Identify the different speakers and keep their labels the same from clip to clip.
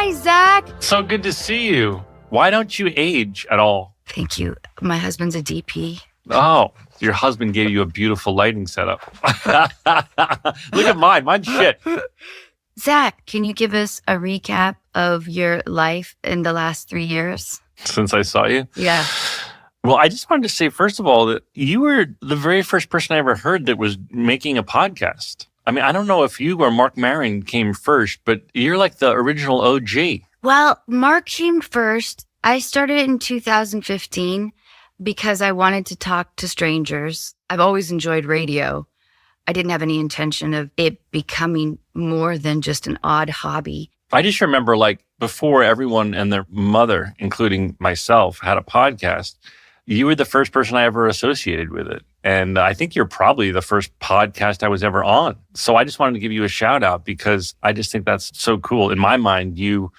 Speaker 1: Hi, Zach.
Speaker 2: So good to see you. Why don't you age at all?
Speaker 1: Thank you. My husband's a DP.
Speaker 2: Oh, your husband gave you a beautiful lighting setup. Look at mine. Mine's shit.
Speaker 1: Zach, can you give us a recap of your life in the last 3 years?
Speaker 2: Since I saw you?
Speaker 1: Yeah.
Speaker 2: Well, I just wanted to say, first of all, that you were the very first person I ever heard that was making a podcast. I mean, I don't know if you or Mark Maron came first, but you're like the original OG.
Speaker 1: Well, Mark came first. I started in 2015 because I wanted to talk to strangers. I've always enjoyed radio. I didn't have any intention of it becoming more than just an odd hobby.
Speaker 2: I just remember, like, before everyone and their mother, including myself, had a podcast, you were the first person I ever associated with it. And I think you're probably the first podcast I was ever on. So I just wanted to give you a shout out because I just think that's so cool. In my mind, you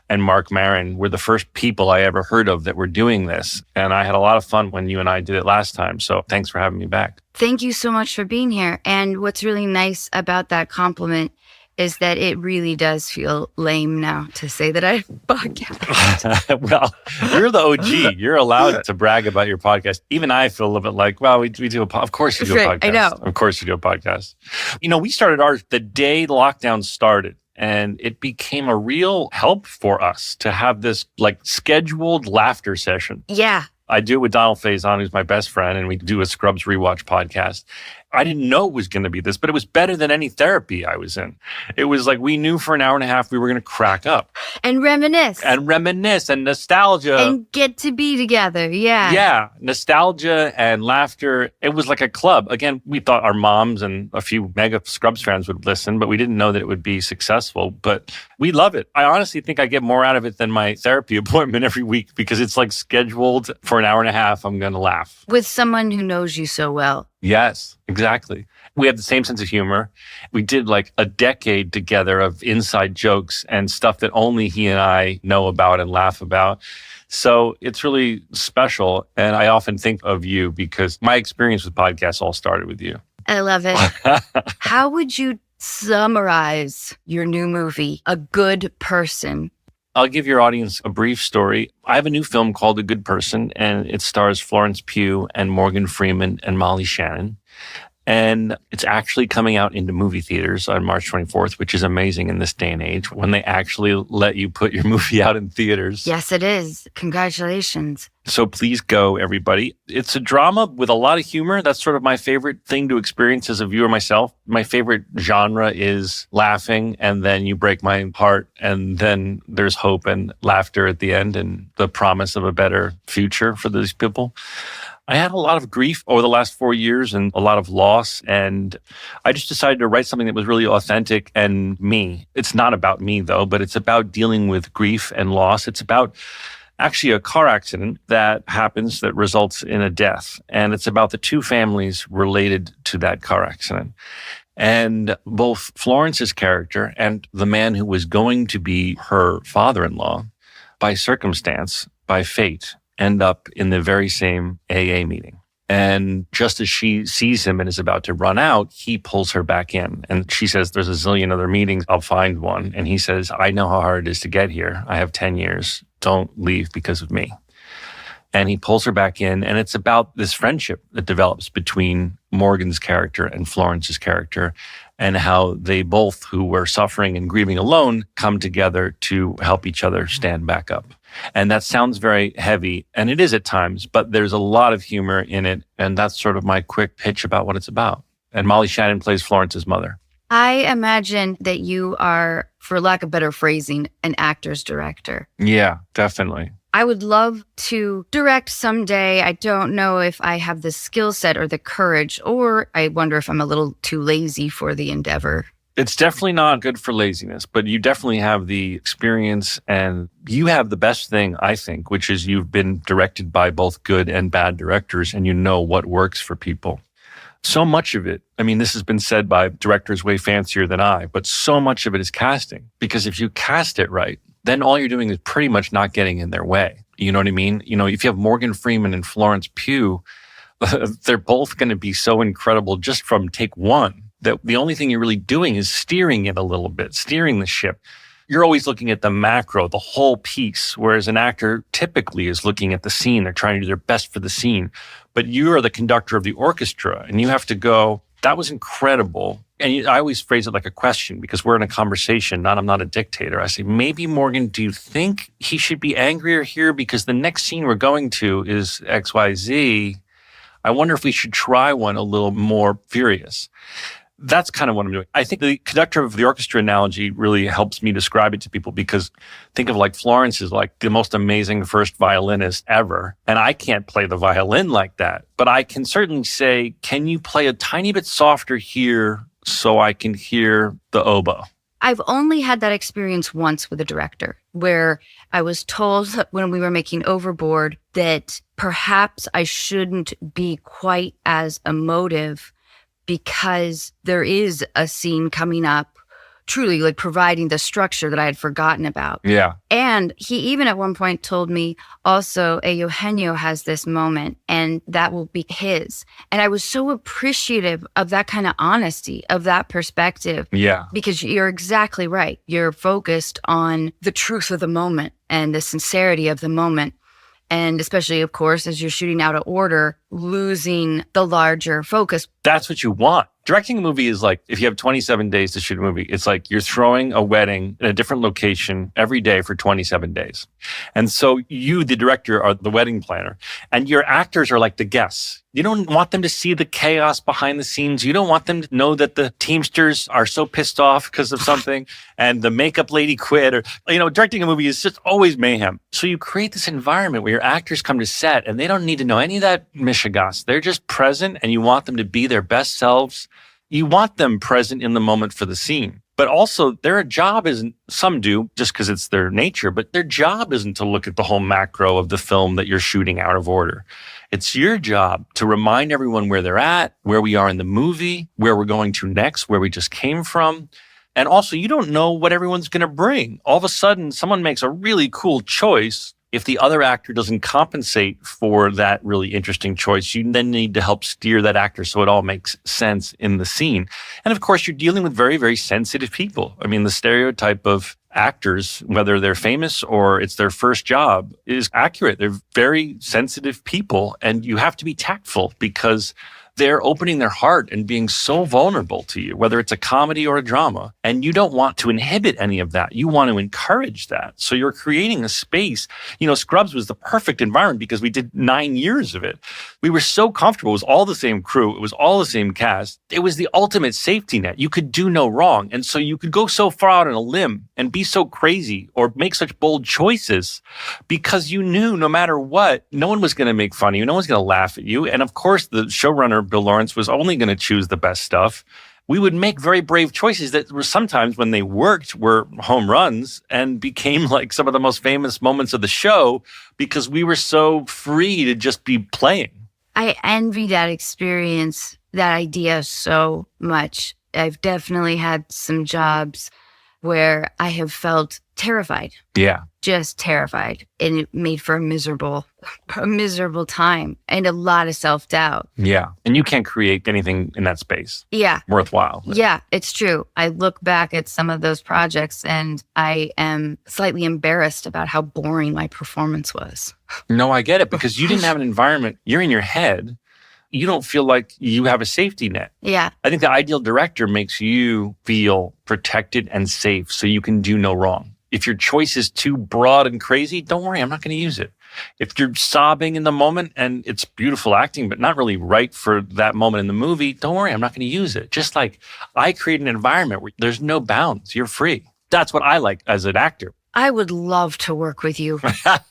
Speaker 2: and Mark Maron were the first people I ever heard of that were doing this. And I had a lot of fun when you and I did it last time. So thanks for having me back.
Speaker 1: Thank you so much for being here. And what's really nice about that compliment is that it really does feel lame now to say that I podcast.
Speaker 2: Well, you're the OG. You're allowed to brag about your podcast. Even I feel a little bit like, well, we do of course you do a podcast.
Speaker 1: I know.
Speaker 2: Of course you do a podcast. You know, we started ours the day the lockdown started. And it became a real help for us to have this like scheduled laughter session.
Speaker 1: Yeah.
Speaker 2: I do it with Donald Faison, who's my best friend, and we do a Scrubs rewatch podcast. I didn't know it was going to be this, but it was better than any therapy I was in. It was like we knew for an hour and a half we were going to crack up.
Speaker 1: And reminisce.
Speaker 2: And nostalgia.
Speaker 1: And get to be together, yeah.
Speaker 2: Yeah, nostalgia and laughter. It was like a club. Again, we thought our moms and a few mega Scrubs fans would listen, but we didn't know that it would be successful. But we love it. I honestly think I get more out of it than my therapy appointment every week because it's like scheduled for an hour and a half. I'm going to laugh.
Speaker 1: With someone who knows you so well.
Speaker 2: Yes, exactly. We have the same sense of humor. We did like a decade together of inside jokes and stuff that only he and I know about and laugh about. So it's really special. And I often think of you because my experience with podcasts all started with you.
Speaker 1: I love it. How would you summarize your new movie, A Good Person?
Speaker 2: I'll give your audience a brief story. I have a new film called A Good Person, and it stars Florence Pugh and Morgan Freeman and Molly Shannon. And it's actually coming out into movie theaters on March 24th, which is amazing in this day and age when they actually let you put your movie out in theaters.
Speaker 1: Yes, it is. Congratulations.
Speaker 2: So please go, everybody. It's a drama with a lot of humor. That's sort of my favorite thing to experience as a viewer myself. My favorite genre is laughing, and then you break my heart, and then there's hope and laughter at the end and the promise of a better future for these people. I had a lot of grief over the last 4 years and a lot of loss. And I just decided to write something that was really authentic and me. It's not about me, though, but it's about dealing with grief and loss. It's about actually a car accident that happens that results in a death. And it's about the two families related to that car accident. And both Florence's character and the man who was going to be her father-in-law, by circumstance, by fate, end up in the very same AA meeting. And just as she sees him and is about to run out, he pulls her back in. And she says, there's a zillion other meetings. I'll find one. And he says, I know how hard it is to get here. I have 10 years. Don't leave because of me. And he pulls her back in. And it's about this friendship that develops between Morgan's character and Florence's character, and how they both, who were suffering and grieving alone, come together to help each other stand back up. And that sounds very heavy, and it is at times, but there's a lot of humor in it, and that's sort of my quick pitch about what it's about. And Molly Shannon plays Florence's mother.
Speaker 1: I imagine that you are, for lack of better phrasing, an actor's director.
Speaker 2: Yeah, definitely.
Speaker 1: I would love to direct someday. I don't know if I have the skill set or the courage, or I wonder if I'm a little too lazy for the endeavor.
Speaker 2: It's definitely not good for laziness, but you definitely have the experience, and you have the best thing, I think, which is you've been directed by both good and bad directors, and you know what works for people. So much of it, I mean, this has been said by directors way fancier than I, but so much of it is casting. Because if you cast it right, then all you're doing is pretty much not getting in their way. You know what I mean? You know, if you have Morgan Freeman and Florence Pugh, they're both going to be so incredible just from take one, that the only thing you're really doing is steering it a little bit, steering the ship. you're always looking at the macro, the whole piece, whereas an actor typically is looking at the scene. They're trying to do their best for the scene. But you are the conductor of the orchestra, and you have to go, that was incredible. And I always phrase it like a question because we're in a conversation, I'm not a dictator. I say, maybe Morgan, do you think he should be angrier here? Because the next scene we're going to is XYZ. I wonder if we should try one a little more furious. That's kind of what I'm doing. I think the conductor of the orchestra analogy really helps me describe it to people because think of like Florence is like the most amazing first violinist ever. And I can't play the violin like that. But I can certainly say, can you play a tiny bit softer here so I can hear the oboe?
Speaker 1: I've only had that experience once with a director where I was told when we were making Overboard that perhaps I shouldn't be quite as emotive because there is a scene coming up, truly like providing the structure that I had forgotten about.
Speaker 2: Yeah.
Speaker 1: And he even at one point told me also, Eugenio has this moment and that will be his. And I was so appreciative of that kind of honesty, of that perspective.
Speaker 2: Yeah.
Speaker 1: Because you're exactly right. You're focused on the truth of the moment and the sincerity of the moment. And especially, of course, as you're shooting out of order, losing the larger focus.
Speaker 2: That's what you want. Directing a movie is like, if you have 27 days to shoot a movie, it's like you're throwing a wedding in a different location every day for 27 days. And so you, the director, are the wedding planner. And your actors are like the guests. You don't want them to see the chaos behind the scenes. You don't want them to know that the Teamsters are so pissed off because of something and the makeup lady quit. Or, directing a movie is just always mayhem. So you create this environment where your actors come to set and they don't need to know any of that mishigas. They're just present and you want them to be their best selves. You want them present in the moment for the scene. But also, their job isn't, some do just because it's their nature, but their job isn't to look at the whole macro of the film that you're shooting out of order. It's your job to remind everyone where they're at, where we are in the movie, where we're going to next, where we just came from. And also, you don't know what everyone's going to bring. All of a sudden, someone makes a really cool choice. If the other actor doesn't compensate for that really interesting choice, you then need to help steer that actor so it all makes sense in the scene. And of course, you're dealing with very, very sensitive people. I mean, the stereotype of actors, whether they're famous or it's their first job, is accurate. They're very sensitive people, and you have to be tactful because they're opening their heart and being so vulnerable to you, whether it's a comedy or a drama. And you don't want to inhibit any of that. You want to encourage that. So you're creating a space. Scrubs was the perfect environment because we did 9 years of it. We were so comfortable. It was all the same crew. It was all the same cast. It was the ultimate safety net. You could do no wrong. And so you could go so far out on a limb and be so crazy or make such bold choices because you knew no matter what, no one was going to make fun of you. No one's going to laugh at you. And of course, the showrunner, Bill Lawrence, was only going to choose the best stuff. We would make very brave choices that were sometimes, when they worked, were home runs and became like some of the most famous moments of the show because we were so free to just be playing.
Speaker 1: I envy that experience, that idea so much. I've definitely had some jobs where I have felt terrified.
Speaker 2: Yeah.
Speaker 1: Just terrified. And it made for a miserable time and a lot of self-doubt.
Speaker 2: Yeah. And you can't create anything in that space.
Speaker 1: Yeah.
Speaker 2: Worthwhile.
Speaker 1: Yeah, it's true. I look back at some of those projects and I am slightly embarrassed about how boring my performance was.
Speaker 2: No, I get it because you didn't have an environment. You're in your head. You don't feel like you have a safety net.
Speaker 1: Yeah.
Speaker 2: I think the ideal director makes you feel protected and safe so you can do no wrong. If your choice is too broad and crazy, don't worry, I'm not going to use it. If you're sobbing in the moment and it's beautiful acting, but not really right for that moment in the movie, don't worry, I'm not going to use it. Just like I create an environment where there's no bounds. You're free. That's what I like as an actor.
Speaker 1: I would love to work with you.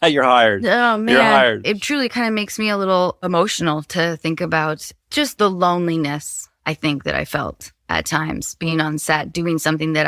Speaker 2: You're hired.
Speaker 1: Oh, man.
Speaker 2: You're hired.
Speaker 1: It truly kind of makes me a little emotional to think about just the loneliness, I think, that I felt at times being on set, doing something that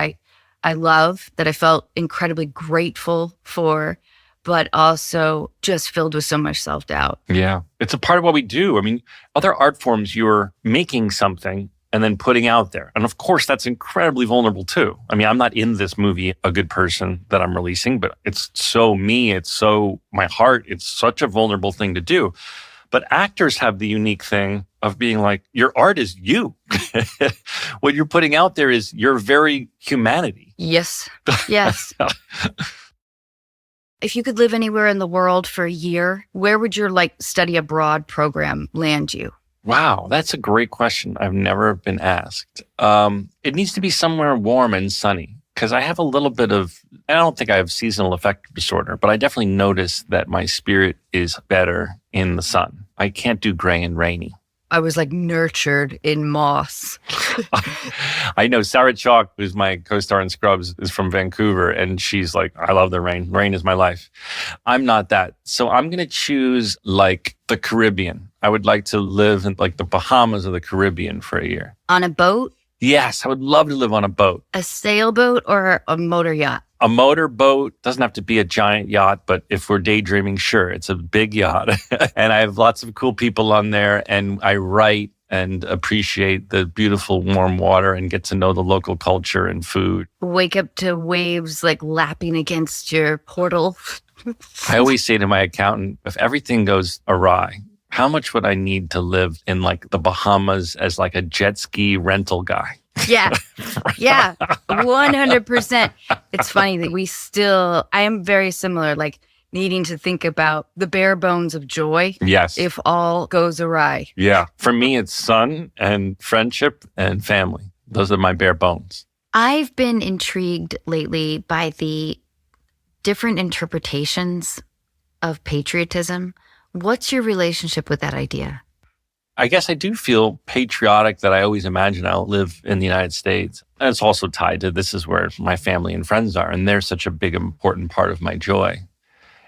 Speaker 1: I love, that I felt incredibly grateful for, but also just filled with so much self-doubt.
Speaker 2: Yeah. It's a part of what we do. I mean, other art forms, you're making something and then putting out there. And of course, that's incredibly vulnerable too. I mean, I'm not in this movie A Good Person that I'm releasing, but it's so me. It's so my heart. It's such a vulnerable thing to do. But actors have the unique thing of being like, your art is you. What you're putting out there is your very humanity.
Speaker 1: Yes. Yes. If you could live anywhere in the world for a year, where would your study abroad program land you?
Speaker 2: Wow, that's a great question. I've never been asked. It needs to be somewhere warm and sunny because I have a little bit of, I don't think I have seasonal affective disorder, but I definitely notice that my spirit is better in the sun. I can't do gray and rainy.
Speaker 1: I was nurtured in moss.
Speaker 2: I know Sarah Chalk, who's my co-star in Scrubs, is from Vancouver, and she's like, I love the rain. Rain is my life. I'm not that. So I'm going to choose the Caribbean. I would like to live in the Bahamas or the Caribbean for a year.
Speaker 1: On a boat?
Speaker 2: Yes, I would love to live on a boat.
Speaker 1: A sailboat or a motor yacht?
Speaker 2: A motor boat doesn't have to be a giant yacht, but if we're daydreaming, sure, it's a big yacht. And I have lots of cool people on there, and I write and appreciate the beautiful warm water and get to know the local culture and food.
Speaker 1: Wake up to waves lapping against your portal.
Speaker 2: I always say to my accountant, if everything goes awry, how much would I need to live in the Bahamas as a jet ski rental guy?
Speaker 1: Yeah. Yeah. 100%. It's funny that I am very similar, needing to think about the bare bones of joy.
Speaker 2: Yes.
Speaker 1: If all goes awry.
Speaker 2: Yeah. For me, it's sun and friendship and family. Those are my bare bones.
Speaker 1: I've been intrigued lately by the different interpretations of patriotism. What's your relationship with that idea?
Speaker 2: I guess I do feel patriotic that I always imagine I'll live in the United States. And it's also tied to this is where my family and friends are. And they're such a big, important part of my joy.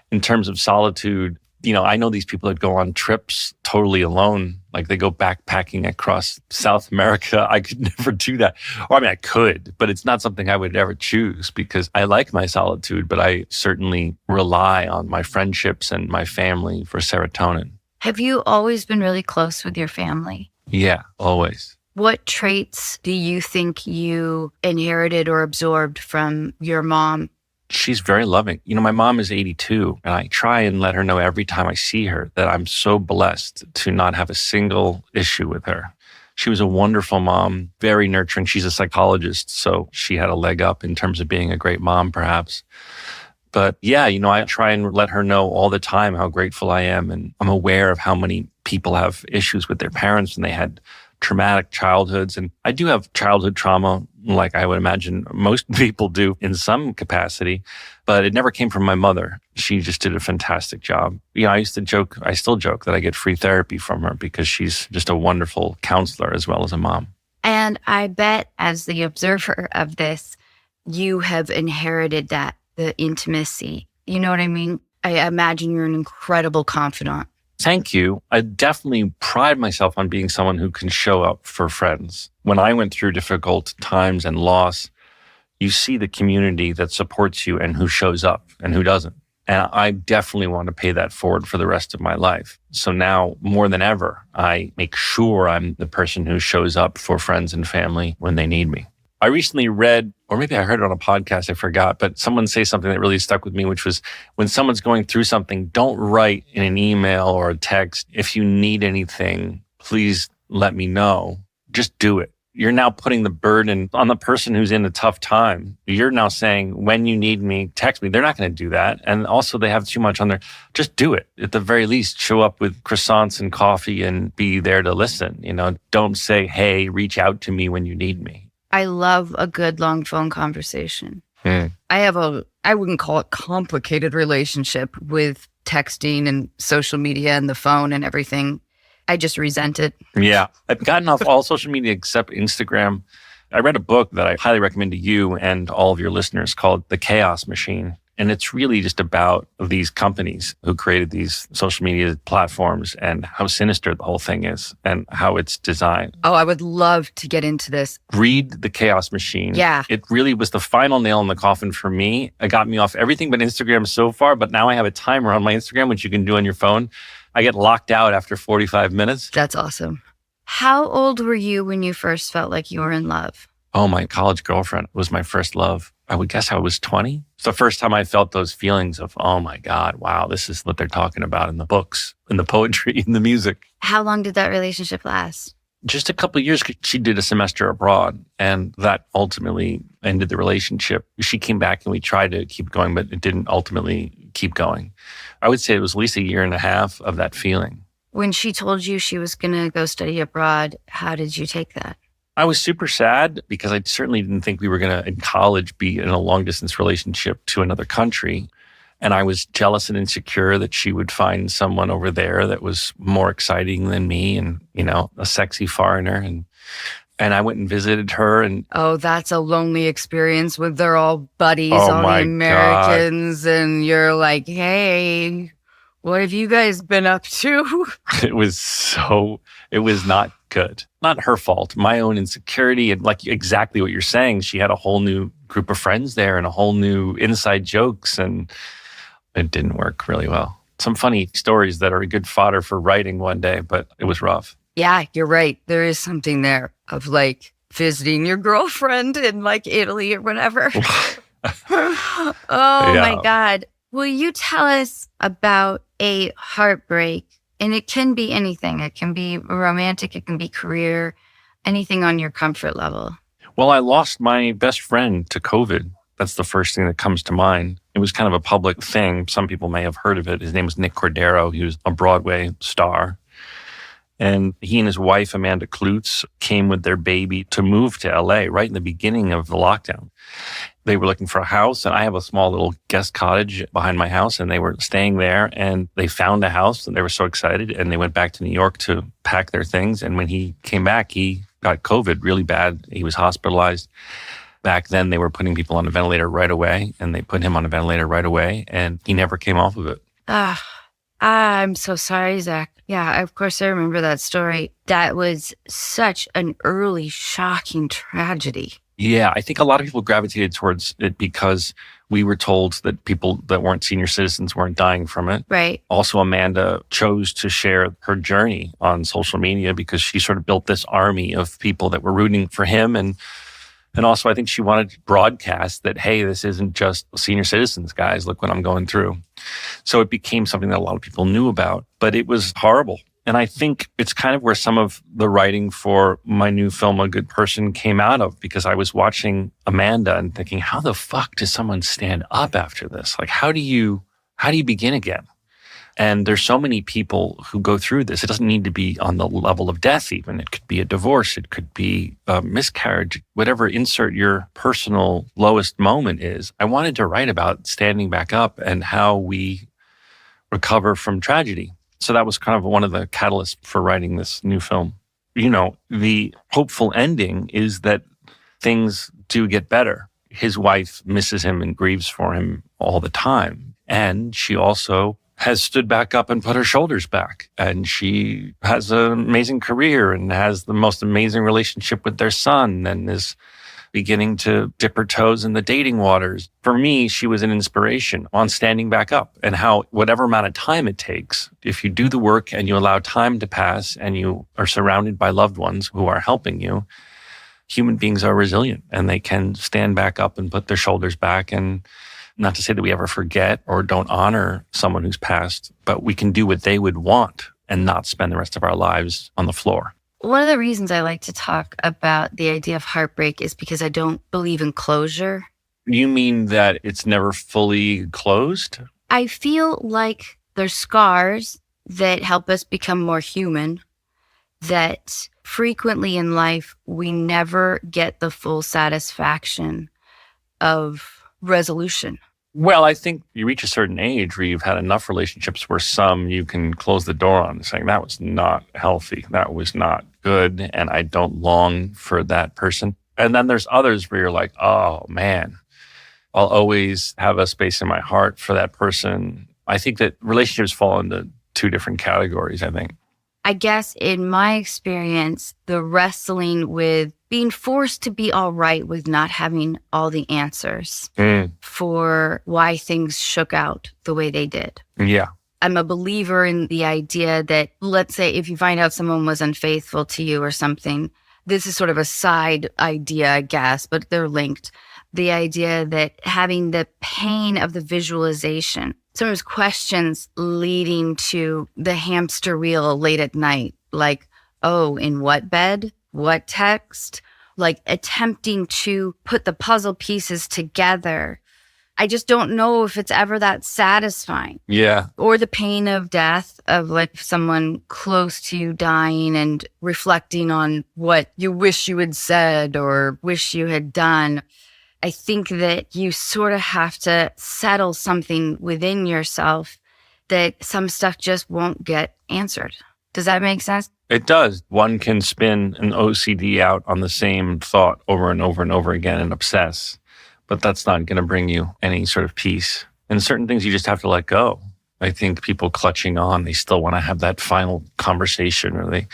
Speaker 2: In terms of solitude, I know these people that go on trips totally alone. They go backpacking across South America. I could never do that. Or I could, but it's not something I would ever choose because I like my solitude, but I certainly rely on my friendships and my family for serotonin.
Speaker 1: Have you always been really close with your family?
Speaker 2: Yeah, always.
Speaker 1: What traits do you think you inherited or absorbed from your mom?
Speaker 2: She's very loving. My mom is 82, and I try and let her know every time I see her that I'm so blessed to not have a single issue with her. She was a wonderful mom, very nurturing. She's a psychologist, so she had a leg up in terms of being a great mom, perhaps. But yeah, I try and let her know all the time how grateful I am. And I'm aware of how many people have issues with their parents and they had traumatic childhoods. And I do have childhood trauma, like I would imagine most people do in some capacity, but it never came from my mother. She just did a fantastic job. I used to joke, I still joke that I get free therapy from her because she's just a wonderful counselor as well as a mom.
Speaker 1: And I bet as the observer of this, you have inherited that. The intimacy. You know what I mean? I imagine you're an incredible confidant.
Speaker 2: Thank you. I definitely pride myself on being someone who can show up for friends. When I went through difficult times and loss, you see the community that supports you and who shows up and who doesn't. And I definitely want to pay that forward for the rest of my life. So now, more than ever, I make sure I'm the person who shows up for friends and family when they need me. I recently read, or maybe I heard it on a podcast, I forgot, but someone say something that really stuck with me, which was when someone's going through something, don't write in an email or a text, if you need anything, please let me know. Just do it. You're now putting the burden on the person who's in a tough time. You're now saying, when you need me, text me. They're not going to do that. And also they have too much on there. Just do it. At the very least, show up with croissants and coffee and be there to listen. Don't say, hey, reach out to me when you need me.
Speaker 1: I love a good long phone conversation. I wouldn't call it complicated relationship with texting and social media and the phone and everything. I just resent it. Yeah.
Speaker 2: I've gotten off all social media except Instagram. I read a book that I highly recommend to you and all of your listeners called The Chaos Machine. And it's really just about these companies who created these social media platforms and how sinister the whole thing is and how it's designed.
Speaker 1: Oh, I would love to get into this.
Speaker 2: Read The Chaos Machine.
Speaker 1: Yeah.
Speaker 2: It really was the final nail in the coffin for me. It got me off everything but Instagram so far, but now I have a timer on my Instagram, which you can do on your phone. I get locked out after 45 minutes.
Speaker 1: That's awesome. How old were you when you first felt like you were in love?
Speaker 2: Oh, my college girlfriend was my first love. I would guess I was 20. It's the first time I felt those feelings of, oh my God, wow, this is what they're talking about in the books, in the poetry, in the music.
Speaker 1: How long did that relationship last?
Speaker 2: Just a couple of years. She did a semester abroad, and that ultimately ended the relationship. She came back and we tried to keep going, but it didn't ultimately keep going. I would say it was at least a year and a half of that feeling.
Speaker 1: When she told you she was going to go study abroad, how did you take that?
Speaker 2: I was super sad because I certainly didn't think we were going to, in college, be in a long-distance relationship to another country. And I was jealous and insecure that she would find someone over there that was more exciting than me and, a sexy foreigner. And I went and visited her. And
Speaker 1: oh, that's a lonely experience when they're all buddies,
Speaker 2: oh
Speaker 1: all
Speaker 2: my
Speaker 1: the Americans. God. And you're like, hey, what have you guys been up to?
Speaker 2: It was not good. Not her fault. My own insecurity and like exactly what you're saying. She had a whole new group of friends there and a whole new inside jokes, and it didn't work really well. Some funny stories that are a good fodder for writing one day, but it was rough.
Speaker 1: Yeah, you're right. There is something there of like visiting your girlfriend in like Italy or whatever. Oh yeah. My God. Will you tell us about a heartbreak? And it can be anything. It can be romantic. It can be career, anything on your comfort level.
Speaker 2: Well, I lost my best friend to COVID. That's the first thing that comes to mind. It was kind of a public thing. Some people may have heard of it. His name was Nick Cordero. He was a Broadway star. And he and his wife, Amanda Klutz, came with their baby to move to LA right in the beginning of the lockdown. They were looking for a house, and I have a small little guest cottage behind my house, and they were staying there, and they found a house, and they were so excited, and they went back to New York to pack their things. And when he came back, he got COVID really bad. He was hospitalized. Back then, they were putting people on a ventilator right away, and they put him on a ventilator right away, and he never came off of it.
Speaker 1: I'm so sorry, Zach. Yeah, of course, I remember that story. That was such an early, shocking tragedy.
Speaker 2: Yeah, I think a lot of people gravitated towards it because we were told that people that weren't senior citizens weren't dying from it.
Speaker 1: Right.
Speaker 2: Also, Amanda chose to share her journey on social media because she sort of built this army of people that were rooting for him. And also, I think she wanted to broadcast that, hey, this isn't just senior citizens, guys. Look what I'm going through. So it became something that a lot of people knew about, but it was horrible. And I think it's kind of where some of the writing for my new film, A Good Person, came out of, because I was watching Amanda and thinking, how the fuck does someone stand up after this? Like, how do you begin again? And there's so many people who go through this. It doesn't need to be on the level of death even. It could be a divorce. It could be a miscarriage. Whatever insert your personal lowest moment is. I wanted to write about standing back up and how we recover from tragedy. So that was kind of one of the catalysts for writing this new film. The hopeful ending is that things do get better. His wife misses him and grieves for him all the time. And she also has stood back up and put her shoulders back. And she has an amazing career and has the most amazing relationship with their son and is beginning to dip her toes in the dating waters. For me, she was an inspiration on standing back up and how whatever amount of time it takes, if you do the work and you allow time to pass and you are surrounded by loved ones who are helping you, human beings are resilient and they can stand back up and put their shoulders back. And not to say that we ever forget or don't honor someone who's passed, but we can do what they would want and not spend the rest of our lives on the floor.
Speaker 1: One of the reasons I like to talk about the idea of heartbreak is because I don't believe in closure.
Speaker 2: You mean that it's never fully closed?
Speaker 1: I feel like there's scars that help us become more human, that frequently in life, we never get the full satisfaction of resolution.
Speaker 2: Well, I think you reach a certain age where you've had enough relationships where some you can close the door on, saying that was not healthy, that was not good, and I don't long for that person. And then there's others where you're like, oh man, I'll always have a space in my heart for that person. I think that relationships fall into two different categories, I think.
Speaker 1: I guess in my experience, the wrestling with being forced to be all right with not having all the answers for why things shook out the way they did.
Speaker 2: Yeah.
Speaker 1: I'm a believer in the idea that, let's say, if you find out someone was unfaithful to you or something, this is sort of a side idea, I guess, but they're linked. the idea that having the pain of the visualization, sometimes questions leading to the hamster wheel late at night, like, oh, in what bed? What text? Like attempting to put the puzzle pieces together. I just don't know if it's ever that satisfying.
Speaker 2: Yeah.
Speaker 1: Or the pain of death, of like someone close to you dying and reflecting on what you wish you had said or wish you had done. I think that you sort of have to settle something within yourself that some stuff just won't get answered. Does that make sense?
Speaker 2: It does. One can spin an OCD out on the same thought over and over and over again and obsess, but that's not going to bring you any sort of peace. And certain things you just have to let go. I think people clutching on, they still want to have that final conversation, or they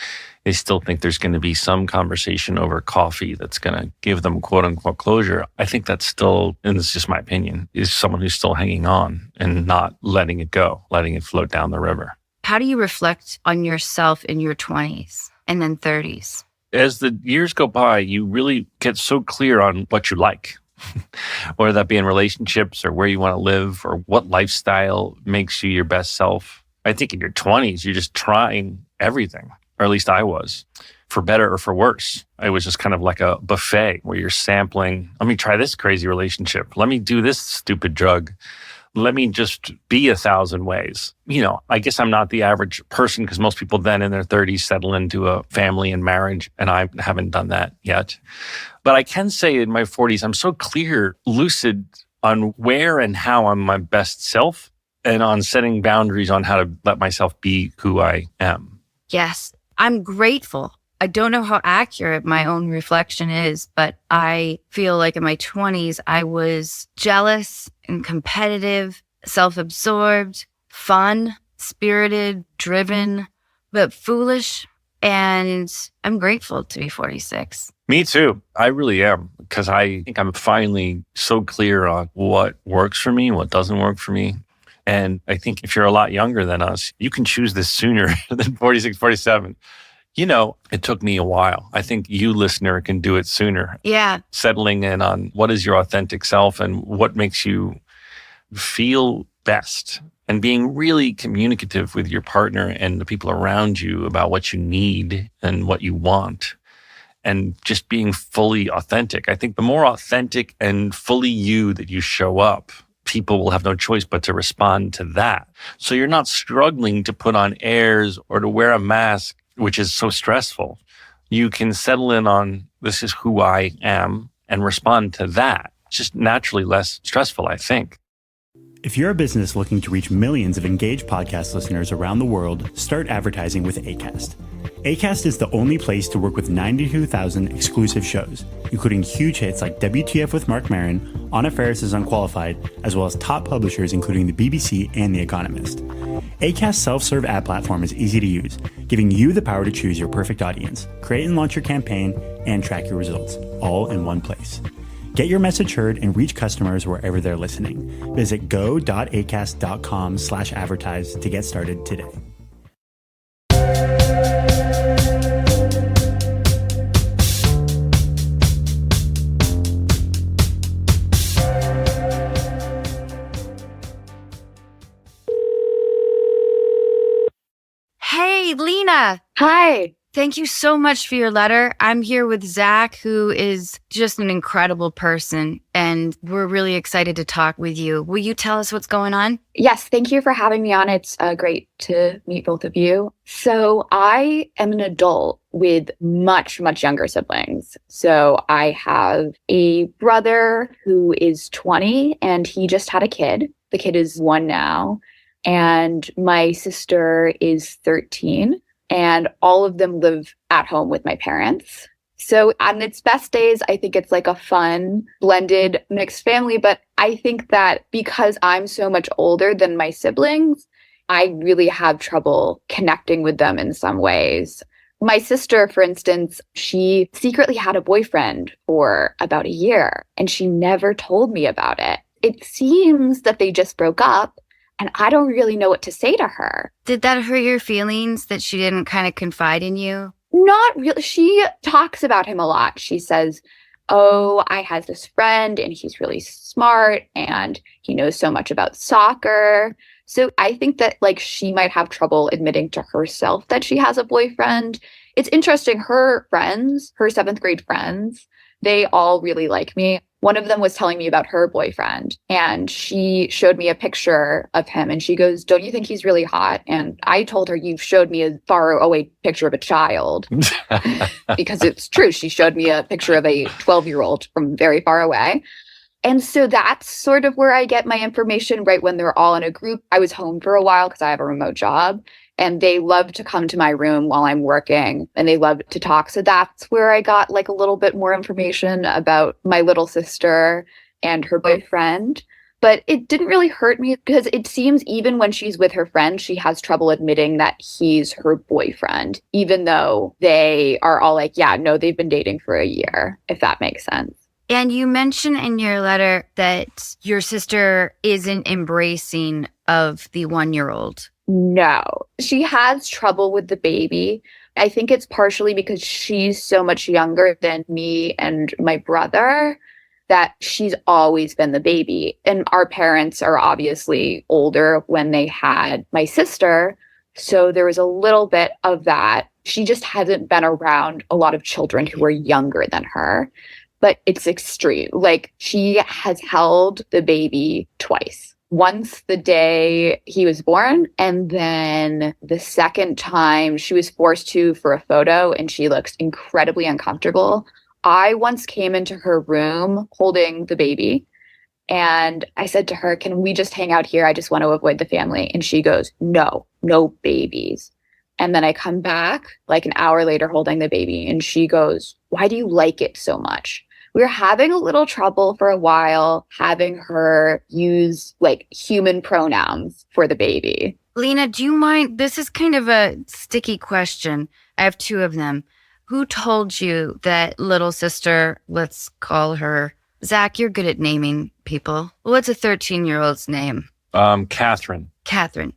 Speaker 2: still think there's going to be some conversation over coffee that's going to give them quote unquote closure. I think that's still, and it's just my opinion, is someone who's still hanging on and not letting it go, letting it float down the river.
Speaker 1: How do you reflect on yourself in your 20s and then 30s?
Speaker 2: As the years go by, you really get so clear on what you like, whether that be in relationships or where you want to live or what lifestyle makes you your best self. I think in your 20s, you're just trying everything, or at least I was, for better or for worse. It was just kind of like a buffet where you're sampling, let me try this crazy relationship. Let me do this stupid drug. Let me just be 1,000 ways. I guess I'm not the average person because most people then in their 30s settle into a family and marriage, and I haven't done that yet. But I can say in my 40s, I'm so clear, lucid on where and how I'm my best self and on setting boundaries on how to let myself be who I am.
Speaker 1: Yes, I'm grateful. I don't know how accurate my own reflection is, but I feel like in my 20s, I was jealous and competitive, self-absorbed, fun, spirited, driven, but foolish. And I'm grateful to be 46.
Speaker 2: Me too. I really am, because I think I'm finally so clear on what works for me, what doesn't work for me. And I think if you're a lot younger than us, you can choose this sooner than 46, 47. It took me a while. I think you, listener, can do it sooner.
Speaker 1: Yeah.
Speaker 2: Settling in on what is your authentic self and what makes you feel best, and being really communicative with your partner and the people around you about what you need and what you want, and just being fully authentic. I think the more authentic and fully you that you show up, people will have no choice but to respond to that. So you're not struggling to put on airs or to wear a mask, which is so stressful. You can settle in on, this is who I am, and respond to that. It's just naturally less stressful, I think.
Speaker 3: If you're a business looking to reach millions of engaged podcast listeners around the world, start advertising with Acast. Acast is the only place to work with 92,000 exclusive shows, including huge hits like WTF with Mark Maron, Anna Faris' Unqualified, as well as top publishers including the BBC and The Economist. Acast's self-serve ad platform is easy to use, giving you the power to choose your perfect audience, create and launch your campaign, and track your results, all in one place. Get your message heard and reach customers wherever they're listening. Visit go.acast.com/advertise to get started today.
Speaker 1: Hey, Lena.
Speaker 4: Hi.
Speaker 1: Thank you so much for your letter. I'm here with Zach, who is just an incredible person, and we're really excited to talk with you. Will you tell us what's going on?
Speaker 4: Yes, thank you for having me on. It's great to meet both of you. So I am an adult with much, much younger siblings. So I have a brother who is 20, and he just had a kid. The kid is 1 now. And my sister is 13. And all of them live at home with my parents. So on its best days, I think it's like a fun, blended, mixed family. But I think that because I'm so much older than my siblings, I really have trouble connecting with them in some ways. My sister, for instance, she secretly had a boyfriend for about a year, and she never told me about it. It seems that they just broke up. And I don't really know what to say to her.
Speaker 1: Did that hurt your feelings that she didn't kind of confide in you?
Speaker 4: Not really. She talks about him a lot. She says, oh, I have this friend and he's really smart and he knows so much about soccer. So I think that like she might have trouble admitting to herself that she has a boyfriend. It's interesting. Her friends, her 7th grade friends, they all really like me. One of them was telling me about her boyfriend and she showed me a picture of him and she goes, don't you think he's really hot? And I told her, you've showed me a far away picture of a child because it's true. She showed me a picture of a 12-year-old from very far away. And so that's sort of where I get my information, right? When they're all in a group. I was home for a while because I have a remote job. And they love to come to my room while I'm working and they love to talk. So that's where I got like a little bit more information about my little sister and her boyfriend. But it didn't really hurt me because it seems even when she's with her friend, she has trouble admitting that he's her boyfriend, even though they are all like, yeah, no, they've been dating for a year, if that makes sense.
Speaker 1: And you mentioned in your letter that your sister isn't embracing of the 1-year-old.
Speaker 4: No, she has trouble with the baby. I think it's partially because she's so much younger than me and my brother that she's always been the baby. And our parents are obviously older when they had my sister. So there was a little bit of that. She just hasn't been around a lot of children who are younger than her. But it's extreme. Like she has held the baby twice. Once the day he was born, and then the second time she was forced to for a photo and she looks incredibly uncomfortable. I once came into her room holding the baby and I said to her, can we just hang out here? I just want to avoid the family. And she goes, no babies. And then I come back like an hour later holding the baby and she goes, why do you like it so much? We were having a little trouble for a while having her use like human pronouns for the baby.
Speaker 1: Lena, do you mind? This is kind of a sticky question. I have 2 of them. Who told you that little sister, let's call her, Zach, you're good at naming people. What's a 13-year-old's name?
Speaker 2: Catherine.
Speaker 1: Catherine.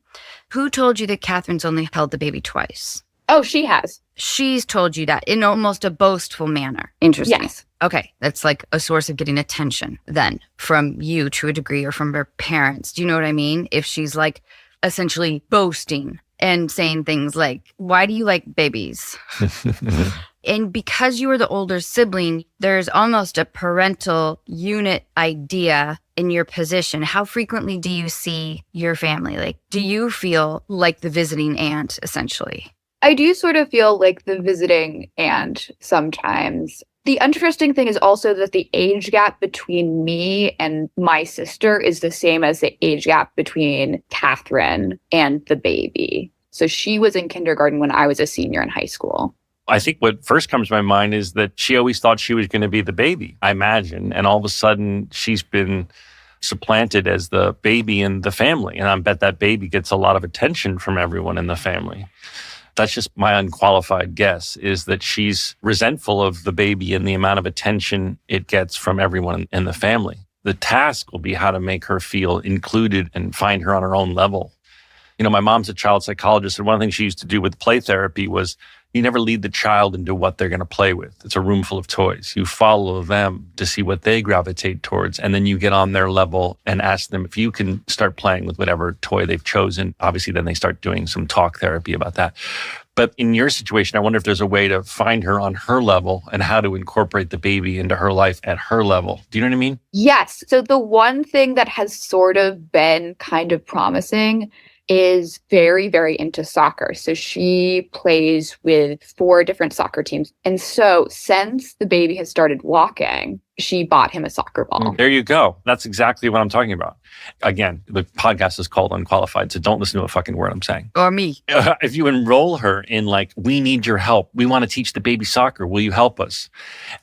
Speaker 1: Who told you that Catherine's only held the baby twice?
Speaker 4: Oh, she has.
Speaker 1: She's told you that in almost a boastful manner. Interesting.
Speaker 4: Yes.
Speaker 1: Okay, that's like a source of getting attention then from you to a degree or from her parents. Do you know what I mean? If she's like essentially boasting and saying things like, why do you like babies? And because you were the older sibling, there's almost a parental unit idea in your position. How frequently do you see your family? Like, do you feel like the visiting aunt, essentially?
Speaker 4: I do sort of feel like the visiting aunt sometimes. The interesting thing is also that the age gap between me and my sister is the same as the age gap between Catherine and the baby. So she was in kindergarten when I was a senior in high school.
Speaker 2: I think what first comes to my mind is that she always thought she was going to be the baby, I imagine. And all of a sudden, she's been supplanted as the baby in the family. And I bet that baby gets a lot of attention from everyone in the family. That's just my unqualified guess, is that she's resentful of the baby and the amount of attention it gets from everyone in the family. The task will be how to make her feel included and find her on her own level. You know, my mom's a child psychologist, and one of the things she used to do with play therapy was you never lead the child into what they're going to play with. It's a room full of toys. You follow them to see what they gravitate towards, and then you get on their level and ask them if you can start playing with whatever toy they've chosen. Obviously, then they start doing some talk therapy about that. But in your situation, I wonder if there's a way to find her on her level and how to incorporate the baby into her life at her level. Do you know what I mean?
Speaker 4: Yes. So the one thing that has sort of been kind of promising is very, very into soccer. So she plays with 4 different soccer teams. And so since the baby has started walking, she bought him a soccer ball.
Speaker 2: There you go. That's exactly what I'm talking about. Again, the podcast is called Unqualified, so don't listen to a fucking word I'm saying.
Speaker 1: Or me.
Speaker 2: If you enroll her in like, we need your help. We want to teach the baby soccer. Will you help us?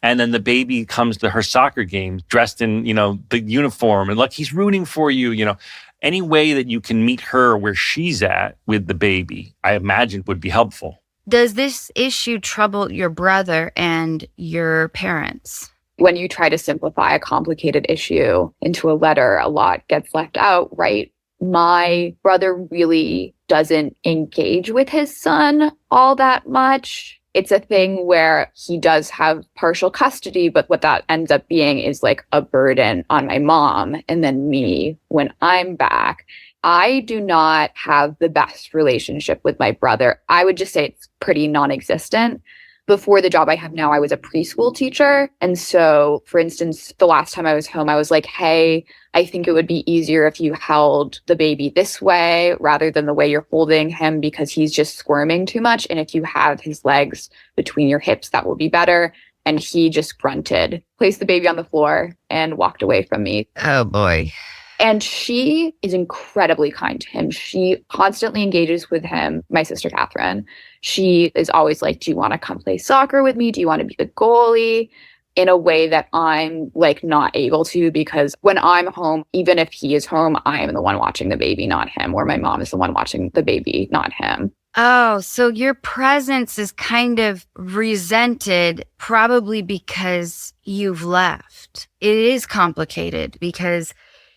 Speaker 2: And then the baby comes to her soccer game dressed in, the uniform and like, he's rooting for you, Any way that you can meet her where she's at with the baby, I imagine would be helpful.
Speaker 1: Does this issue trouble your brother and your parents?
Speaker 4: When you try to simplify a complicated issue into a letter, a lot gets left out, right? My brother really doesn't engage with his son all that much. it's a thing where he does have partial custody, but what that ends up being is like a burden on my mom and then me when I'm back. I do not have the best relationship with my brother. I would just say it's pretty non-existent. Before the job I have now, I was a preschool teacher. And so, for instance, the last time I was home, I was like, hey, I think it would be easier if you held the baby this way rather than the way you're holding him because he's just squirming too much. And if you have his legs between your hips, that will be better. And he just grunted, placed the baby on the floor, and walked away from me.
Speaker 1: Oh, boy.
Speaker 4: And she is incredibly kind to him. She constantly engages with him, my sister Catherine. She is always like, do you want to come play soccer with me? Do you want to be the goalie? In a way that I'm like not able to, because when I'm home, even if he is home, I am the one watching the baby, not him, or my mom is the one watching the baby, not him.
Speaker 1: Oh, so your presence is kind of resented, probably because you've left. It is complicated because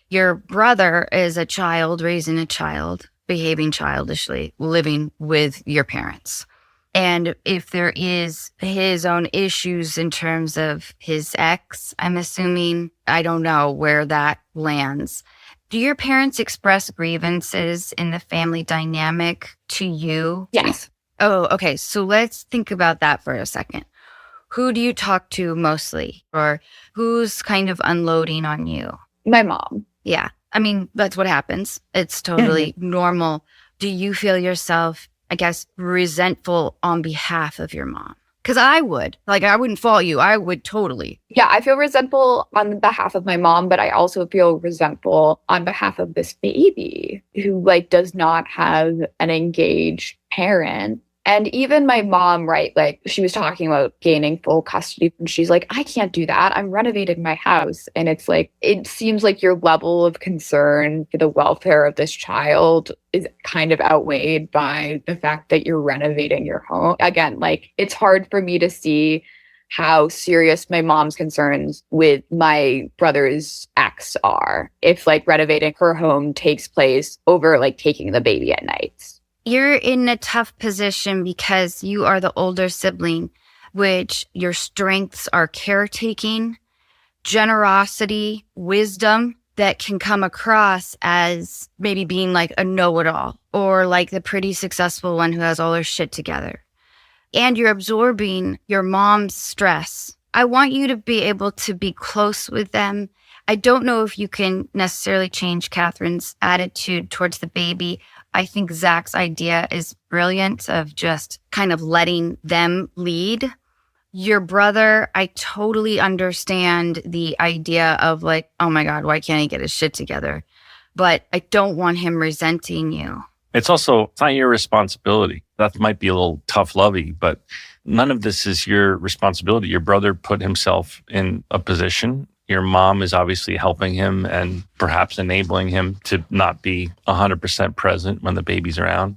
Speaker 1: your brother is a child, raising a child, behaving childishly, living with your parents. And if there is his own issues in terms of his ex, I'm assuming, I don't know where that lands. Do your parents express grievances in the family dynamic to you?
Speaker 4: Yes.
Speaker 1: Oh, okay. So let's think about that for a second. Who do you talk to mostly? Or who's kind of unloading on you?
Speaker 4: My mom.
Speaker 1: Yeah. I mean, that's what happens. It's totally normal. Do you feel yourself, I guess, resentful on behalf of your mom? Because I would. Like, I wouldn't fault you. I would totally.
Speaker 4: Yeah, I feel resentful on behalf of my mom, but I also feel resentful on behalf of this baby who, like, does not have an engaged parent. And even my mom, right, like she was talking about gaining full custody and she's like, I can't do that. I'm renovating my house. And it's like, it seems like your level of concern for the welfare of this child is kind of outweighed by the fact that you're renovating your home. Again, like it's hard for me to see how serious my mom's concerns with my brother's ex are if like renovating her home takes place over like taking the baby at nights.
Speaker 1: You're in a tough position because you are the older sibling, which your strengths are caretaking, generosity, wisdom that can come across as maybe being like a know-it-all or like the pretty successful one who has all her shit together. And you're absorbing your mom's stress. I want you to be able to be close with them. I don't know if you can necessarily change Catherine's attitude towards the baby. I think Zach's idea is brilliant of just kind of letting them lead. Your brother, I totally understand the idea of like, oh my God, why can't he get his shit together? But I don't want him resenting you.
Speaker 2: It's not your responsibility. That might be a little tough lovey, but none of this is your responsibility. Your brother put himself in a position. Your mom is obviously helping him and perhaps enabling him to not be 100% present when the baby's around.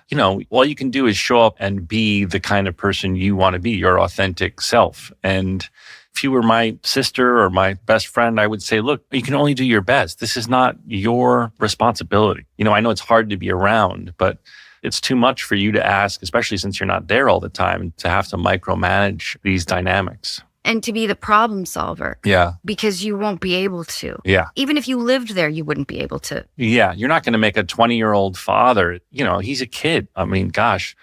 Speaker 2: You know, all you can do is show up and be the kind of person you want to be, your authentic self. And if you were my sister or my best friend, I would say, look, you can only do your best. This is not your responsibility. You know, I know it's hard to be around, but it's too much for you to ask, especially since you're not there all the time, to have to micromanage these dynamics.
Speaker 1: And to be the problem solver.
Speaker 2: Yeah.
Speaker 1: Because you won't be able to.
Speaker 2: Yeah.
Speaker 1: Even if you lived there, you wouldn't be able to.
Speaker 2: Yeah. You're not going to make a 20-year-old father. You know, he's a kid. I mean, gosh.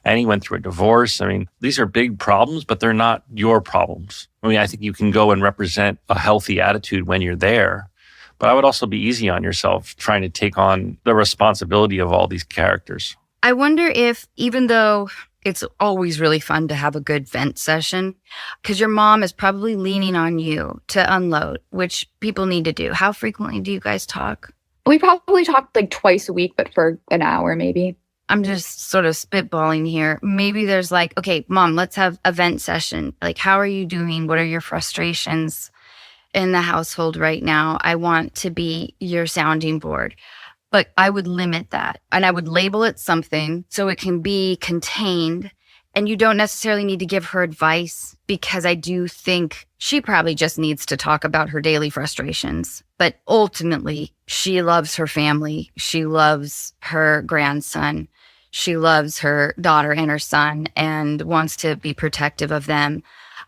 Speaker 2: And he went through a divorce. I mean, these are big problems, but they're not your problems. I mean, I think you can go and represent a healthy attitude when you're there. But I would also be easy on yourself trying to take on the responsibility of all these characters.
Speaker 1: I wonder if, even though it's always really fun to have a good vent session, because your mom is probably leaning on you to unload, which people need to do. How frequently do you guys talk?
Speaker 4: We probably talk like twice a week, but for an hour maybe.
Speaker 1: I'm just sort of spitballing here. Maybe there's like, okay, mom, let's have a vent session. Like, how are you doing? What are your frustrations in the household right now? I want to be your sounding board. But I would limit that and I would label it something so it can be contained. And you don't necessarily need to give her advice because I do think she probably just needs to talk about her daily frustrations. But ultimately, she loves her family. She loves her grandson. She loves her daughter and her son and wants to be protective of them.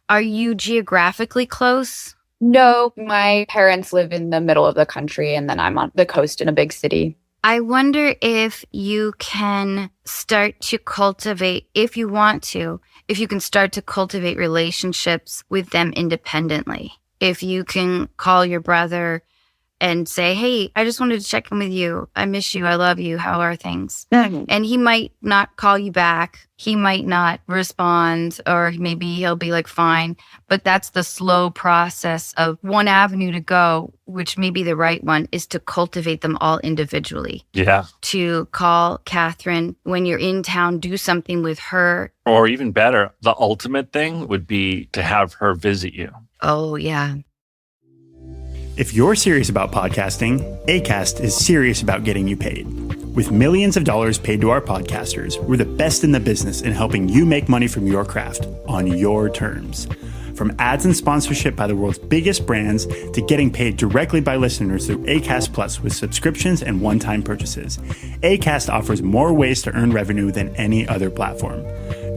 Speaker 1: Are you geographically close?
Speaker 4: No, my parents live in the middle of the country, and then I'm on the coast in a big city.
Speaker 1: I wonder if you can start to cultivate, if you want to, if you can start to cultivate relationships with them independently. If you can call your brother and say, hey, I just wanted to check in with you. I miss you. I love you. How are things? And he might not call you back. He might not respond, or maybe he'll be like, fine. But that's the slow process of one avenue to go, which may be the right one, is to cultivate them all individually.
Speaker 2: Yeah.
Speaker 1: To call Catherine when you're in town, do something with her.
Speaker 2: Or even better, the ultimate thing would be to have her visit you.
Speaker 1: Oh, yeah.
Speaker 3: If you're serious about podcasting, Acast is serious about getting you paid. With millions of dollars paid to our podcasters, we're the best in the business in helping you make money from your craft on your terms. From ads and sponsorship by the world's biggest brands to getting paid directly by listeners through Acast Plus with subscriptions and one-time purchases, Acast offers more ways to earn revenue than any other platform.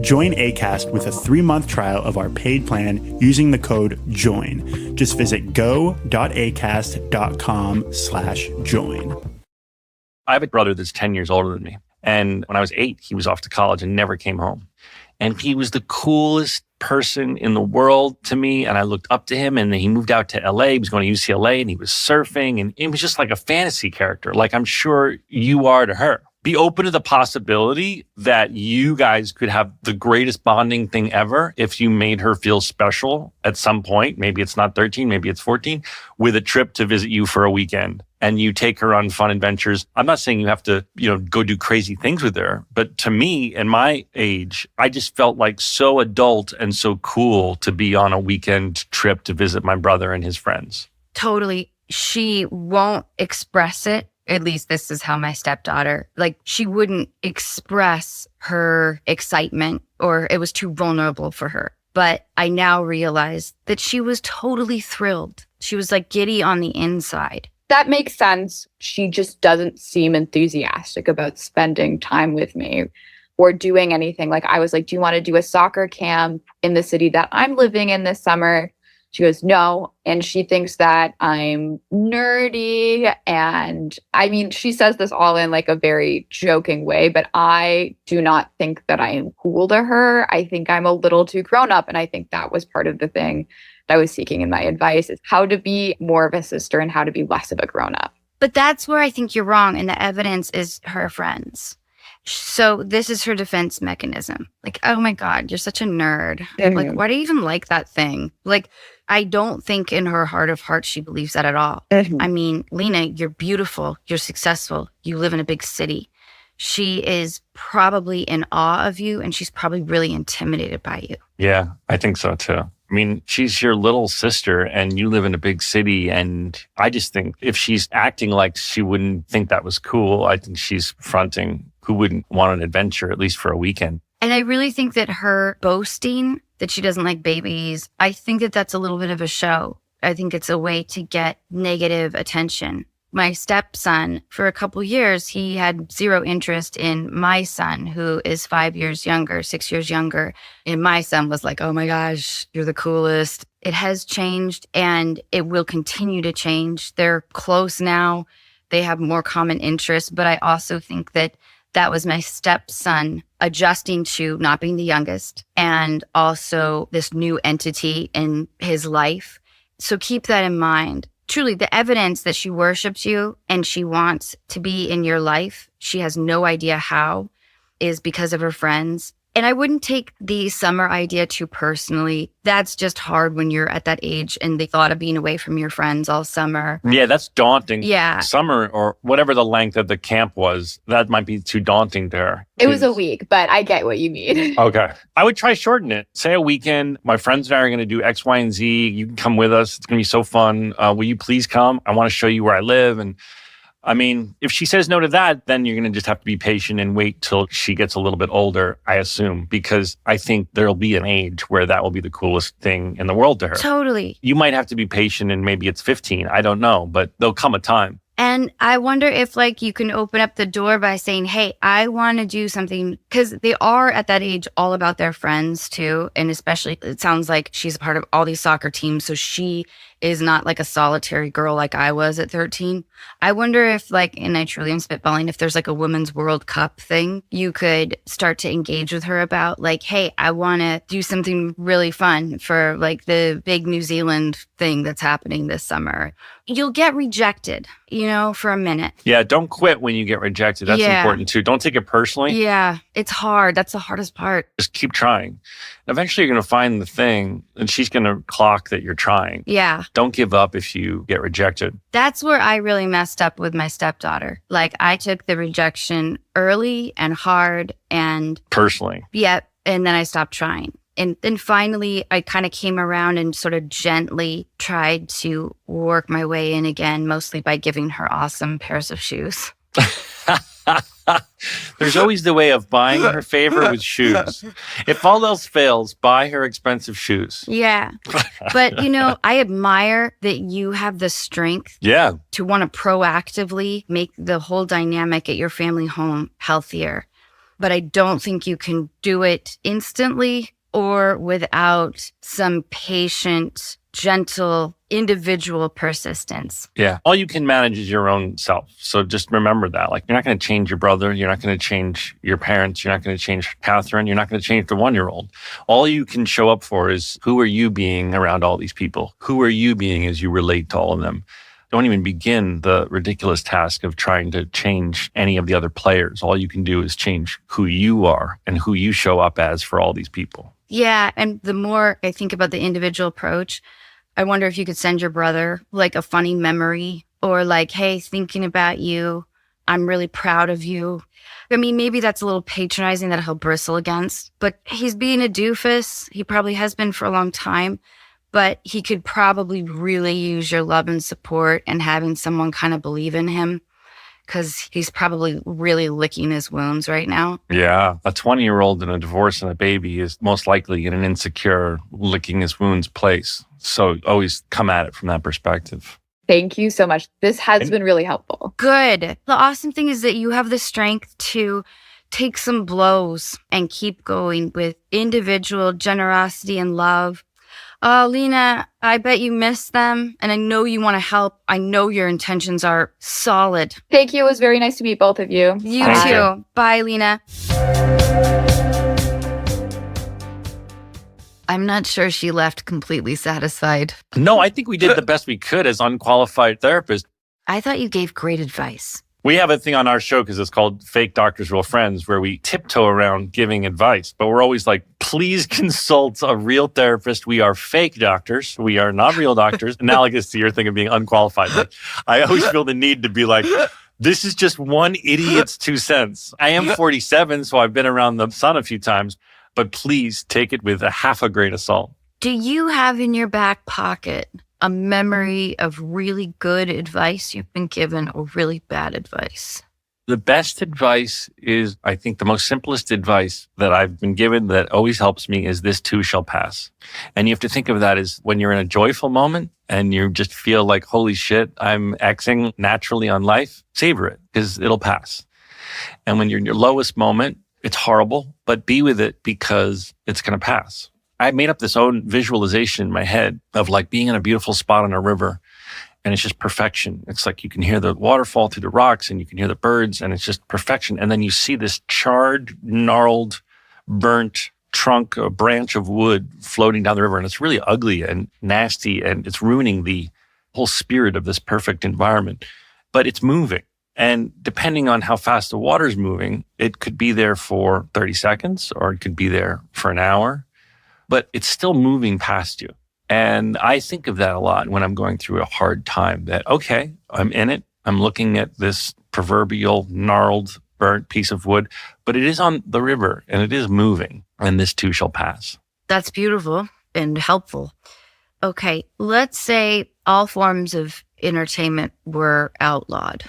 Speaker 3: Join Acast with a 3-month trial of our paid plan using the code JOIN. Just visit go.acast.com/join.
Speaker 2: I have a brother that's 10 years older than me. And when I was 8, he was off to college and never came home. And he was the coolest person in the world to me. And I looked up to him, and he moved out to LA. He was going to UCLA, and he was surfing, and it was just like a fantasy character. Like I'm sure you are to her. Be open to the possibility that you guys could have the greatest bonding thing ever if you made her feel special at some point. Maybe it's not 13, maybe it's 14, with a trip to visit you for a weekend. And you take her on fun adventures. I'm not saying you have to, go do crazy things with her. But to me, in my age, I just felt like so adult and so cool to be on a weekend trip to visit my brother and his friends.
Speaker 1: Totally. She won't express it. At least this is how my stepdaughter, she wouldn't express her excitement, or it was too vulnerable for her. But I now realize that she was totally thrilled. She was giddy on the inside.
Speaker 4: That makes sense. She just doesn't seem enthusiastic about spending time with me or doing anything. I was like, do you want to do a soccer camp in the city that I'm living in this summer? She goes, no. And she thinks that I'm nerdy. And I mean, she says this all in a very joking way, but I do not think that I am cool to her. I think I'm a little too grown up. And I think that was part of the thing that I was seeking in my advice, is how to be more of a sister and how to be less of a grown up.
Speaker 1: But that's where I think you're wrong. And the evidence is her friends. So this is her defense mechanism. Oh my God, you're such a nerd. Why do you even like that thing? I don't think in her heart of hearts she believes that at all. I mean, Lena, you're beautiful. You're successful. You live in a big city. She is probably in awe of you, and she's probably really intimidated by you.
Speaker 2: Yeah, I think so too. I mean, she's your little sister and you live in a big city. And I just think if she's acting like she wouldn't think that was cool, I think she's fronting. Who wouldn't want an adventure, at least for a weekend?
Speaker 1: And I really think that her boasting that she doesn't like babies, I think that that's a little bit of a show. I think it's a way to get negative attention. My stepson, for a couple years, he had zero interest in my son, who is 5 years younger, 6 years younger. And my son was like, oh my gosh, you're the coolest. It has changed, and it will continue to change. They're close now. They have more common interests. But I also think that was my stepson adjusting to not being the youngest, and also this new entity in his life. So keep that in mind. Truly, the evidence that she worships you and she wants to be in your life, she has no idea how, is because of her friends. And I wouldn't take the summer idea too personally. That's just hard when you're at that age and the thought of being away from your friends all summer.
Speaker 2: Yeah, that's daunting.
Speaker 1: Yeah.
Speaker 2: Summer, or whatever the length of the camp was, that might be too daunting to her.
Speaker 4: It was a week, but I get what you mean.
Speaker 2: Okay. I would try shorten it. Say a weekend. My friends and I are going to do X, Y, and Z. You can come with us. It's going to be so fun. Will you please come? I want to show you where I live. And I mean, if she says no to that, then you're going to just have to be patient and wait till she gets a little bit older, I assume, because I think there'll be an age where that will be the coolest thing in the world to her.
Speaker 1: Totally.
Speaker 2: You might have to be patient and maybe it's 15. I don't know, but there'll come a time.
Speaker 1: And I wonder if like you can open up the door by saying, hey, I want to do something, because they are at that age all about their friends too. And especially it sounds like she's a part of all these soccer teams. So she is not like a solitary girl like I was at 13. I wonder if like, and I truly am spitballing, if there's like a women's World Cup thing, you could start to engage with her about like, hey, I want to do something really fun for like the big New Zealand thing that's happening this summer. You'll get rejected, for a minute.
Speaker 2: Yeah, don't quit when you get rejected. That's important too. Don't take it personally.
Speaker 1: Yeah, it's hard. That's the hardest part.
Speaker 2: Just keep trying. Eventually, you're going to find the thing, and she's going to clock that you're trying.
Speaker 1: Yeah.
Speaker 2: Don't give up if you get rejected.
Speaker 1: That's where I really messed up with my stepdaughter. Like, I took the rejection early and hard and...
Speaker 2: Personally.
Speaker 1: Yeah, and then I stopped trying. And then finally, I kind of came around and sort of gently tried to work my way in again, mostly by giving her awesome pairs of shoes.
Speaker 2: There's always the way of buying her favor with shoes. If all else fails, buy her expensive shoes.
Speaker 1: Yeah. But, I admire that you have the strength to want to proactively make the whole dynamic at your family home healthier. But I don't think you can do it instantly or without some patient, gentle, individual persistence.
Speaker 2: Yeah. All you can manage is your own self. So just remember that. Like, you're not going to change your brother. You're not going to change your parents. You're not going to change Catherine. You're not going to change the 1-year-old. All you can show up for is, who are you being around all these people? Who are you being as you relate to all of them? Don't even begin the ridiculous task of trying to change any of the other players. All you can do is change who you are and who you show up as for all these people.
Speaker 1: Yeah. And the more I think about the individual approach, I wonder if you could send your brother like a funny memory or like, hey, thinking about you. I'm really proud of you. I mean, maybe that's a little patronizing that he'll bristle against, but he's being a doofus. He probably has been for a long time, but he could probably really use your love and support and having someone kind of believe in him, because he's probably really licking his wounds right now.
Speaker 2: Yeah. A 20-year-old in a divorce and a baby is most likely in an insecure, licking his wounds place. So always come at it from that perspective.
Speaker 4: Thank you so much. This has been really helpful.
Speaker 1: Good. The awesome thing is that you have the strength to take some blows and keep going with individual generosity and love. Lena, I bet you miss them, and I know you want to help. I know your intentions are solid.
Speaker 4: Thank you. It was very nice to meet both of you.
Speaker 1: You
Speaker 2: Thank
Speaker 1: too.
Speaker 2: you.
Speaker 1: Bye, Lena. I'm not sure she left completely satisfied.
Speaker 2: No, I think we did the best we could as unqualified therapists.
Speaker 1: I thought you gave great advice.
Speaker 2: We have a thing on our show because it's called Fake Doctors, Real Friends, where we tiptoe around giving advice. But we're always like, please consult a real therapist. We are fake doctors. We are not real doctors. Analogous to your thing of being unqualified. But I always feel the need to be like, this is just one idiot's 2 cents. I am 47, so I've been around the sun a few times. But please take it with a half a grain of salt.
Speaker 1: Do you have in your back pocket a memory of really good advice you've been given or really bad advice?
Speaker 2: The best advice is, I think the most simplest advice that I've been given that always helps me is, this too shall pass. And you have to think of that as when you're in a joyful moment and you just feel like, holy shit, I'm Xing naturally on life, savor it because it'll pass. And when you're in your lowest moment, it's horrible, but be with it because it's going to pass. I made up this own visualization in my head of like being in a beautiful spot on a river, and it's just perfection. It's like you can hear the waterfall through the rocks and you can hear the birds, and it's just perfection. And then you see this charred, gnarled, burnt trunk, a branch of wood floating down the river, and it's really ugly and nasty, and it's ruining the whole spirit of this perfect environment. But it's moving. And depending on how fast the water's moving, it could be there for 30 seconds or it could be there for an hour, but it's still moving past you. And I think of that a lot when I'm going through a hard time, that, okay, I'm in it. I'm looking at this proverbial gnarled, burnt piece of wood, but it is on the river and it is moving, and this too shall pass.
Speaker 1: That's beautiful and helpful. Okay, let's say all forms of entertainment were outlawed.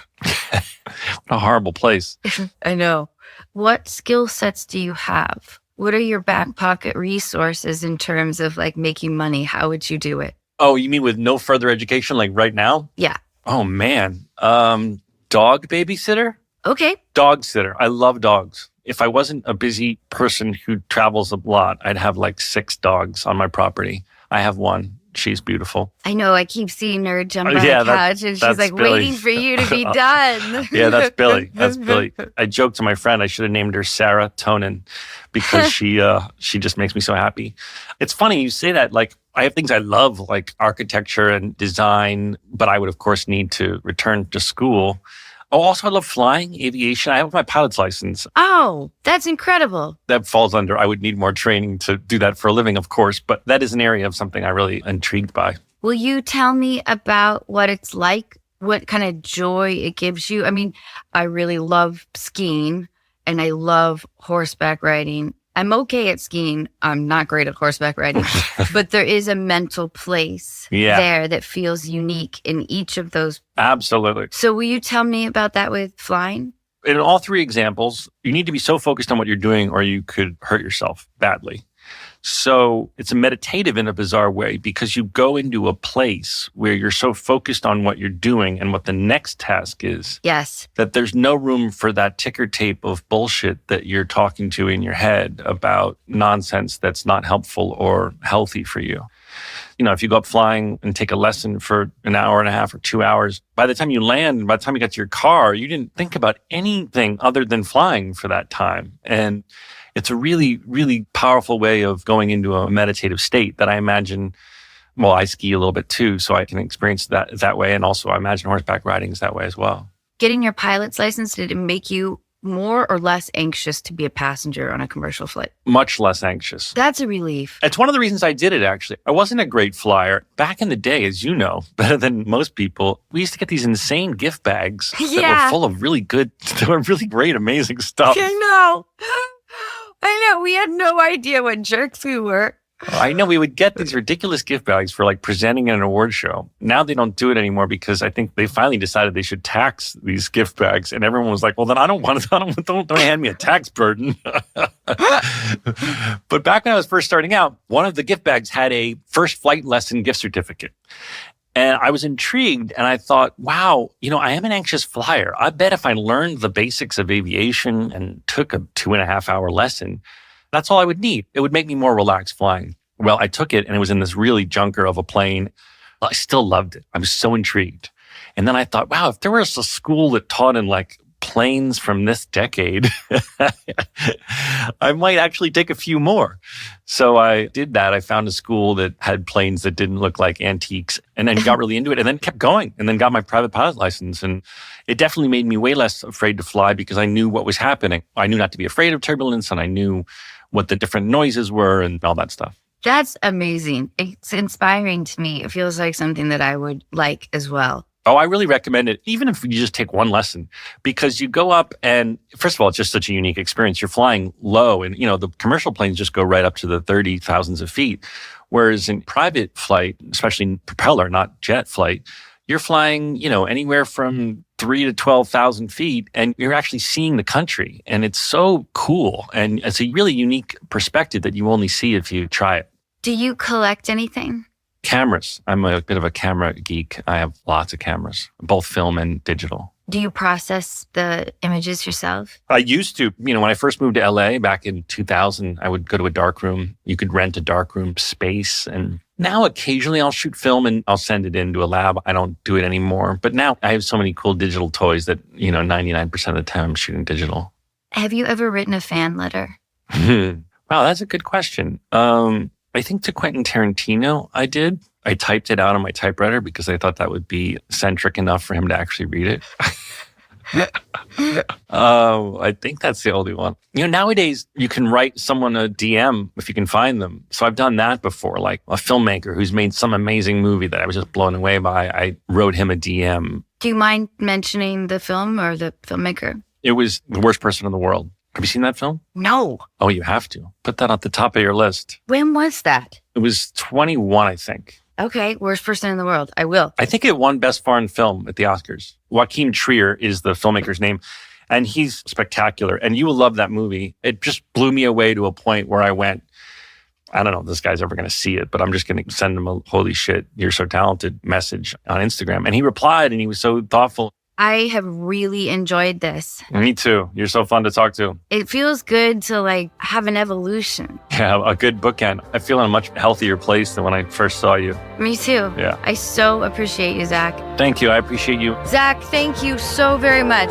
Speaker 2: What a horrible place.
Speaker 1: I know. What skill sets do you have? What are your back pocket resources in terms of like making money? How would you do it?
Speaker 2: Oh, you mean with no further education, like right now?
Speaker 1: Yeah.
Speaker 2: Oh, man. Dog babysitter?
Speaker 1: Okay.
Speaker 2: Dog sitter. I love dogs. If I wasn't a busy person who travels a lot, I'd have like 6 dogs on my property. I have one. She's beautiful.
Speaker 1: I know. I keep seeing her jump on
Speaker 2: Yeah,
Speaker 1: the couch and she's
Speaker 2: that's
Speaker 1: like
Speaker 2: Billy.
Speaker 1: waiting for you to be done.
Speaker 2: Yeah, that's Billy. That's Billy. I joked to my friend I should have named her Sarah Tonin because she just makes me so happy. It's funny you say that. Like, I have things I love, like architecture and design, but I would, of course, need to return to school. Oh, also, I love flying, aviation. I have my pilot's license.
Speaker 1: Oh, that's incredible.
Speaker 2: That falls under, I would need more training to do that for a living, of course, but that is an area of something I'm really intrigued by.
Speaker 1: Will you tell me about what it's like? What kind of joy it gives you? I mean, I really love skiing and I love horseback riding. I'm okay at skiing. I'm not great at horseback riding, but there is a mental place there that feels unique in each of those.
Speaker 2: Absolutely.
Speaker 1: So will you tell me about that with flying?
Speaker 2: In all 3 examples, you need to be so focused on what you're doing or you could hurt yourself badly. So it's a meditative in a bizarre way because you go into a place where you're so focused on what you're doing and what the next task is.
Speaker 1: Yes.
Speaker 2: That there's no room for that ticker tape of bullshit that you're talking to in your head about nonsense that's not helpful or healthy for you. You know, if you go up flying and take a lesson for an hour and a half or 2 hours, by the time you land, by the time you got to your car, you didn't think about anything other than flying for that time. And it's a really, really powerful way of going into a meditative state that I imagine, well, I ski a little bit too, so I can experience that way. And also I imagine horseback riding is that way as well.
Speaker 1: Getting your pilot's license, did it make you more or less anxious to be a passenger on a commercial flight?
Speaker 2: Much less anxious.
Speaker 1: That's a relief.
Speaker 2: It's one of the reasons I did it, actually. I wasn't a great flyer. Back in the day, as you know, better than most people, we used to get these insane gift bags that were full of really good, they were really great, amazing stuff.
Speaker 1: I know. We had no idea what jerks we were.
Speaker 2: I know we would get these ridiculous gift bags for like presenting at an award show. Now they don't do it anymore because I think they finally decided they should tax these gift bags. And everyone was like, well, then I don't want to, don't hand me a tax burden. But back when I was first starting out, one of the gift bags had a first flight lesson gift certificate. And I was intrigued and I thought, wow, I am an anxious flyer. I bet if I learned the basics of aviation and took a 2.5-hour lesson, that's all I would need. It would make me more relaxed flying. Well, I took it and it was in this really junker of a plane. I still loved it. I was so intrigued. And then I thought, wow, if there was a school that taught in like planes from this decade, I might actually take a few more. So I did that. I found a school that had planes that didn't look like antiques and then got really into it and then kept going and then got my private pilot license. And it definitely made me way less afraid to fly because I knew what was happening. I knew not to be afraid of turbulence and I knew what the different noises were and all that stuff.
Speaker 1: That's amazing. It's inspiring to me. It feels like something that I would like as well.
Speaker 2: Oh, I really recommend it, even if you just take one lesson, because you go up and, first of all, it's just such a unique experience. You're flying low and, the commercial planes just go right up to the 30,000s of feet. Whereas in private flight, especially in propeller, not jet flight, you're flying, anywhere from 3 to 12,000 feet and you're actually seeing the country. And it's so cool. And it's a really unique perspective that you only see if you try it.
Speaker 1: Do you collect anything?
Speaker 2: Cameras. I'm a bit of a camera geek. I have lots of cameras, both film and digital.
Speaker 1: Do you process the images yourself?
Speaker 2: I used to. When I first moved to LA back in 2000, I would go to a darkroom. You could rent a darkroom space. And now occasionally I'll shoot film and I'll send it into a lab. I don't do it anymore. But now I have so many cool digital toys that, 99% of the time I'm shooting digital.
Speaker 1: Have you ever written a fan letter?
Speaker 2: Wow, that's a good question. I think to Quentin Tarantino, I did. I typed it out on my typewriter because I thought that would be eccentric enough for him to actually read it. I think that's the only one. Nowadays, you can write someone a DM if you can find them. So I've done that before, like a filmmaker who's made some amazing movie that I was just blown away by. I wrote him a DM.
Speaker 1: Do you mind mentioning the film or the filmmaker?
Speaker 2: It was The Worst Person in the World. Have you seen that film?
Speaker 1: No.
Speaker 2: Oh, you have to. Put that at the top of your list.
Speaker 1: When was that?
Speaker 2: It was 21, I think.
Speaker 1: Okay, worst person in the world. I will.
Speaker 2: I think it won Best Foreign Film at the Oscars. Joaquin Trier is the filmmaker's name, and he's spectacular. And you will love that movie. It just blew me away to a point where I went, I don't know if this guy's ever going to see it, but I'm just going to send him a holy shit, you're so talented message on Instagram. And he replied and he was so thoughtful.
Speaker 1: I have really enjoyed this.
Speaker 2: Me too. You're so fun to talk to.
Speaker 1: It feels good to like have an evolution.
Speaker 2: Yeah, a good bookend. I feel in a much healthier place than when I first saw you.
Speaker 1: Me too.
Speaker 2: Yeah.
Speaker 1: I so appreciate you, Zach.
Speaker 2: Thank you. I appreciate you.
Speaker 1: Zach, thank you so very much.